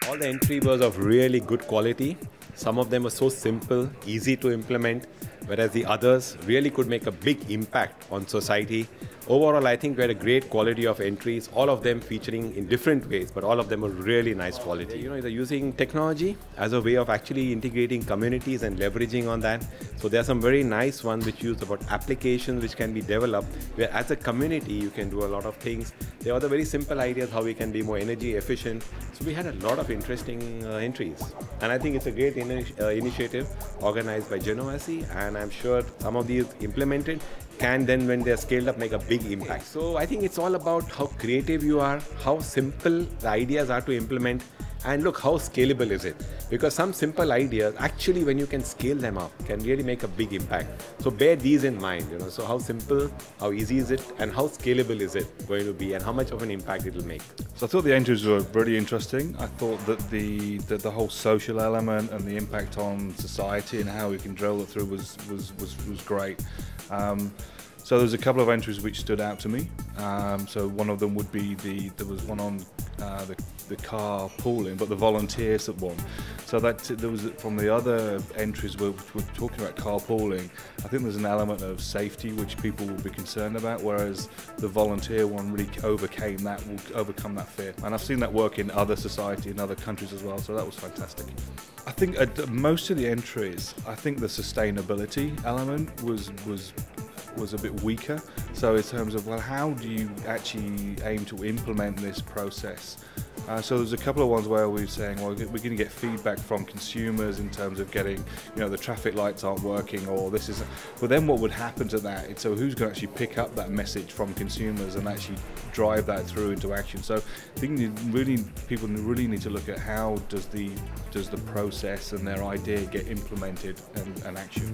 All the entry was of really good quality. Some of them were so simple, easy to implement, whereas the others really could make a big impact on society. Overall, I think we had a great quality of entries, all of them featuring in different ways, but all of them were really nice quality. You know, they're using technology as a way of actually integrating communities and leveraging on that. So there are some very nice ones which use about applications which can be developed, where as a community you can do a lot of things. There are the very simple ideas how we can be more energy efficient. So we had a lot of interesting entries. And I think it's a great initiative organized by Genovasi, and I'm sure some of these implemented can then, when they're scaled up, make a big impact. So I think it's all about how creative you are, how simple the ideas are to implement, and look how scalable is it. Because some simple ideas, actually when you can scale them up, can really make a big impact. So bear these in mind, you know, so how simple, how easy is it, and how scalable is it going to be, and how much of an impact it will make. So I thought the entries were really interesting. I thought that the whole social element and the impact on society and how we can drill it through was great. So there's a couple of entries which stood out to me. So one of them would be there was one on the car pooling, but the volunteers that one. So that there was from the other entries which were talking about carpooling. I think there's an element of safety which people will be concerned about, whereas the volunteer one really overcome that fear. And I've seen that work in other society in other countries as well. So that was fantastic. I think most of the entries, I think the sustainability element was a bit weaker. So in terms of, well, how do you actually aim to implement this process? So there's a couple of ones where we were saying, well, we're going to get feedback from consumers in terms of getting, you know, the traffic lights aren't working, or this is. But then what would happen to that? So who's going to actually pick up that message from consumers and actually drive that through into action? So I think people really need to look at how does the process and their idea get implemented and action.